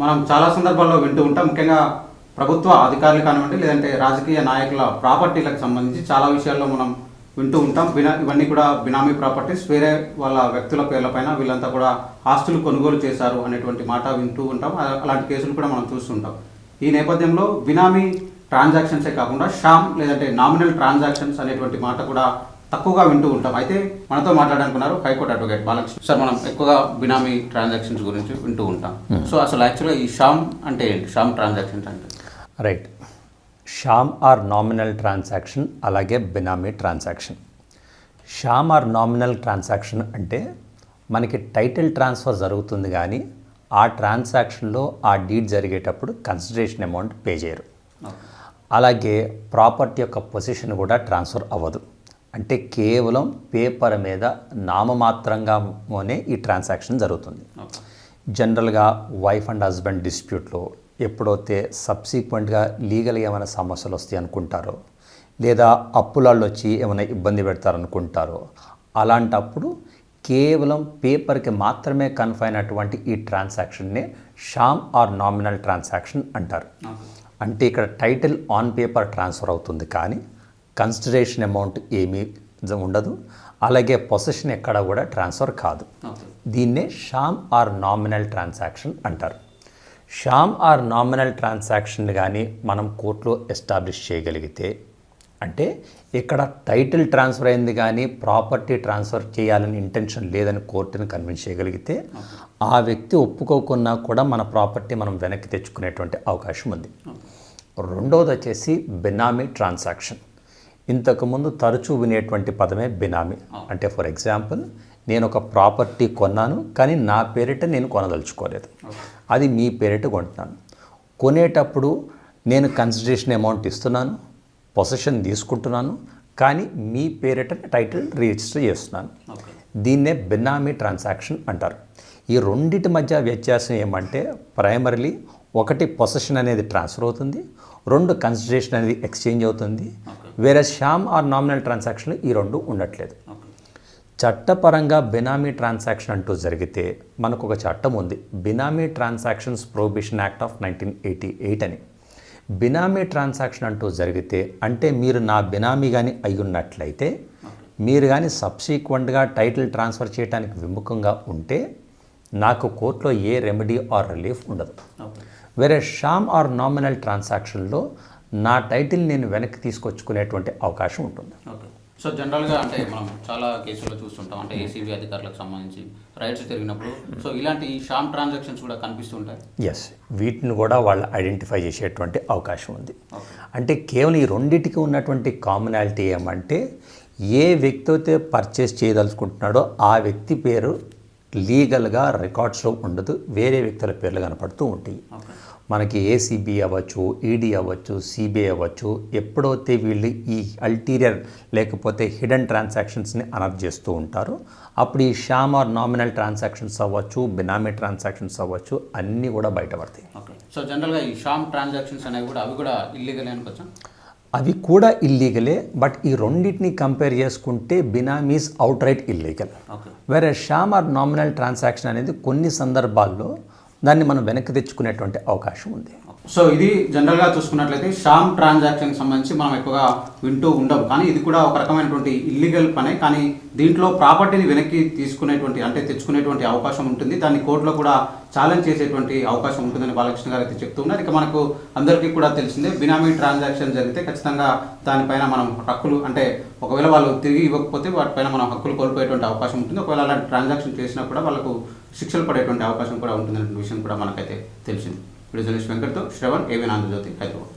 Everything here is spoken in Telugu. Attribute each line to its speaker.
Speaker 1: మనం చాలా సందర్భాల్లో వింటూ ఉంటాం. ముఖ్యంగా ప్రభుత్వ అధికారులు కానివ్వండి, లేదంటే రాజకీయ నాయకుల ప్రాపర్టీలకు సంబంధించి చాలా విషయాల్లో మనం వింటూ ఉంటాం. ఇవన్నీ కూడా బినామీ ప్రాపర్టీస్, వేరే వాళ్ళ వ్యక్తుల పేర్లపైన వీళ్ళంతా కూడా ఆస్తులు కొనుగోలు చేశారు అనేటువంటి మాట వింటూ ఉంటాం. అలాంటి కేసులు కూడా మనం చూస్తుంటాం. ఈ నేపథ్యంలో బినామీ ట్రాన్సాక్షన్సే కాకుండా షామ్ లేదంటే నామినల్ ట్రాన్సాక్షన్స్ అనేటువంటి మాట కూడా తక్కువగా వింటూ ఉంటాం. అయితే మనతో మాట్లాడాలనుకున్నారు హైకోర్టు అడ్వకేట్ బాలకృష్ణ సార్. మనం ఎక్కువగా బినామీ ట్రాన్సాక్షన్స్ గురించి వింటూ ఉంటాం. సో అసలు యాక్చువల్గా ఈ షామ్ అంటే ఏంటి? షామ్ ట్రాన్సాక్షన్స్ అంటే
Speaker 2: right. Sham or nominal transaction, అలాగే benami transaction. Sham or nominal transaction అంటే మనకి టైటిల్ ట్రాన్స్ఫర్ జరుగుతుంది, కానీ ఆ ట్రాన్సాక్షన్లో ఆ డీడ్ జరిగేటప్పుడు కన్సిడరేషన్ అమౌంట్ పే చేయరు. అలాగే ప్రాపర్టీ యొక్క పొజిషన్ కూడా ట్రాన్స్ఫర్ అవ్వదు. అంటే కేవలం పేపర్ మీద నామమాత్రంగానే ఈ ట్రాన్సాక్షన్ జరుగుతుంది. జనరల్గా వైఫ్ అండ్ హస్బెండ్ డిస్ప్యూట్లో ఎప్పుడైతే సబ్సిక్వెంట్గా లీగల్గా ఏమైనా సమస్యలు వస్తాయి అనుకుంటారో, లేదా అప్పులాళ్ళు వచ్చి ఏమైనా ఇబ్బంది పెడతారనుకుంటారో, అలాంటప్పుడు కేవలం పేపర్కి మాత్రమే కన్ఫైన్ అయినటువంటి ఈ ట్రాన్సాక్షన్నే షామ్ ఆర్ నామినల్ ట్రాన్సాక్షన్ అంటారు. అంటే ఇక్కడ టైటిల్ ఆన్ పేపర్ ట్రాన్స్ఫర్ అవుతుంది, కానీ కన్సిడరేషన్ అమౌంట్ ఏమీ ఉండదు. అలాగే పొసెషన్ ఎక్కడ కూడా ట్రాన్స్ఫర్ కాదు. దీన్నే షామ్ ఆర్ నామినల్ ట్రాన్సాక్షన్ అంటారు. షామ్ ఆర్ నామినల్ ట్రాన్సాక్షన్ కానీ మనం కోర్టులో ఎస్టాబ్లిష్ చేయగలిగితే, అంటే ఇక్కడ టైటిల్ ట్రాన్స్ఫర్ అయింది కానీ ప్రాపర్టీ ట్రాన్స్ఫర్ చేయాలని ఇంటెన్షన్ లేదని కోర్టుని కన్విన్స్ చేయగలిగితే, ఆ వ్యక్తి ఒప్పుకోకున్నా కూడా మన ప్రాపర్టీ మనం వెనక్కి తెచ్చుకునేటువంటి అవకాశం ఉంది. రెండవది వచ్చేసి బినామీ ట్రాన్సాక్షన్. ఇంతకుముందు తరచూ వినేటువంటి పదమే బినామీ. అంటే ఫర్ ఎగ్జాంపుల్, నేను ఒక ప్రాపర్టీ కొన్నాను, కానీ నా పేరిట నేను కొనదలుచుకోలేదు, అది మీ పేరిట కొంటున్నాను. కొనేటప్పుడు నేను కన్సిడరేషన్ అమౌంట్ ఇస్తున్నాను, పొసెషన్ తీసుకుంటున్నాను, కానీ మీ పేరిట టైటిల్ రిజిస్టర్ చేస్తున్నాను. దీన్నే బినామీ ట్రాన్సాక్షన్ అంటారు. ఈ రెండింటి మధ్య వ్యత్యాసం ఏమంటే, ప్రైమరీలీ ఒకటి పొసెషన్ అనేది ట్రాన్స్ఫర్ అవుతుంది, రెండు కన్సిడరేషన్ అనేది ఎక్స్చేంజ్ అవుతుంది. వేరే షామ్ ఆర్ నామినల్ ట్రాన్సాక్షన్లు ఈ రెండు ఉండట్లేదు. చట్టపరంగా బినామీ ట్రాన్సాక్షన్ అంటూ జరిగితే మనకు ఒక చట్టం ఉంది, బినామీ ట్రాన్సాక్షన్స్ ప్రొహిబిషన్ యాక్ట్ ఆఫ్ 1988 అని. బినామీ ట్రాన్సాక్షన్ అంటూ జరిగితే, అంటే మీరు నా బినామీ కానీ అయి ఉన్నట్లయితే, మీరు కానీ సబ్సిక్వెంట్గా టైటిల్ ట్రాన్స్ఫర్ చేయడానికి విముఖంగా ఉంటే నాకు కోర్టులో ఏ రెమెడీ ఆర్ రిలీఫ్ ఉండదు. వేరే షామ్ ఆర్ నామినల్ ట్రాన్సాక్షన్లో నా టైటిల్ నేను వెనక్కి తీసుకొచ్చుకునేటువంటి అవకాశం ఉంటుంది.
Speaker 1: సో జనరల్గా అంటే మనం చాలా కేసుల్లో చూస్తుంటాం, అంటే ఏసీబీ అధికారులకు సంబంధించి రైట్స్ జరిగినప్పుడు సో ఇలాంటి షామ్ ట్రాన్సాక్షన్స్ కూడా కనిపిస్తుంటాయి.
Speaker 2: ఎస్, వీటిని కూడా వాళ్ళు ఐడెంటిఫై చేసేటువంటి అవకాశం ఉంది. అంటే కేవలం ఈ రెండింటికి ఉన్నటువంటి కామనాలిటీ ఏమంటే, ఏ వ్యక్తి అయితే పర్చేస్ చేయదలుచుకుంటున్నాడో ఆ వ్యక్తి పేరు లీగల్గా రికార్డ్స్లో ఉండదు, వేరే వ్యక్తుల పేర్లు కనపడుతూ ఉంటాయి. మనకి ఏసీబీ అవ్వచ్చు, ఈడీ అవ్వచ్చు, సిబిఐ అవ్వచ్చు, ఎప్పుడైతే వీళ్ళు ఈ అల్టీరియర్ లేకపోతే హిడెన్ ట్రాన్సాక్షన్స్ని అనర్జ్ చేస్తూ ఉంటారో, అప్పుడు ఈ షామ్ ఆర్ నామినల్ ట్రాన్సాక్షన్స్ అవ్వచ్చు, బినామీ ట్రాన్సాక్షన్స్ అవ్వచ్చు, అన్నీ కూడా బయటపడతాయి.
Speaker 1: సో జనరల్గా ఈ షామ్ ట్రాన్సాక్షన్స్ అనేవి కూడా అవి కూడా ఇల్లీగల్ అనుకోవచ్చా?
Speaker 2: అవి కూడా ఇల్లీగలే, బట్ ఈ రెండింటిని కంపేర్ చేసుకుంటే బినామీస్ అవుట్ రైట్ ఇల్లీగల్. వేరే షామ్ ఆర్ నామినల్ ట్రాన్సాక్షన్ అనేది కొన్ని సందర్భాల్లో దాన్ని మనం వెనక్కి తెచ్చుకునేటువంటి అవకాశం ఉంది.
Speaker 1: సో ఇది జనరల్గా చూసుకున్నట్లయితే షామ్ ట్రాన్సాక్షన్కి సంబంధించి మనం ఎక్కువగా వింటూ ఉండవు, కానీ ఇది కూడా ఒక రకమైనటువంటి ఇల్లీగల్ పనే. కానీ దీంట్లో ప్రాపర్టీని వెనక్కి తీసుకునేటువంటి అంటే తెచ్చుకునేటువంటి అవకాశం ఉంటుంది. దాన్ని కోర్టులో కూడా ఛాలెంజ్ చేసేటువంటి అవకాశం ఉంటుందని బాలకృష్ణ గారు అయితే చెప్తున్నారు. ఇక మనకు అందరికీ కూడా తెలిసిందే, బినామీ ట్రాన్సాక్షన్ జరిగితే ఖచ్చితంగా దానిపైన మనం హక్కులు, అంటే ఒకవేళ వాళ్ళు తిరిగి ఇవ్వకపోతే వాటిపైన మనం హక్కులు కోల్పోయేటువంటి అవకాశం ఉంటుంది. ఒకవేళ అలాంటి ట్రాన్సాక్షన్ చేసినా కూడా వాళ్ళకు శిక్షలు పడేటువంటి అవకాశం కూడా ఉంటుందనే విషయం కూడా మనకైతే తెలిసింది. జర్నలిస్ట్ వెంకట్తో శ్రవణ్, ఏవీ ఆంధ్రజ్యోతి, హైదరాబాద్.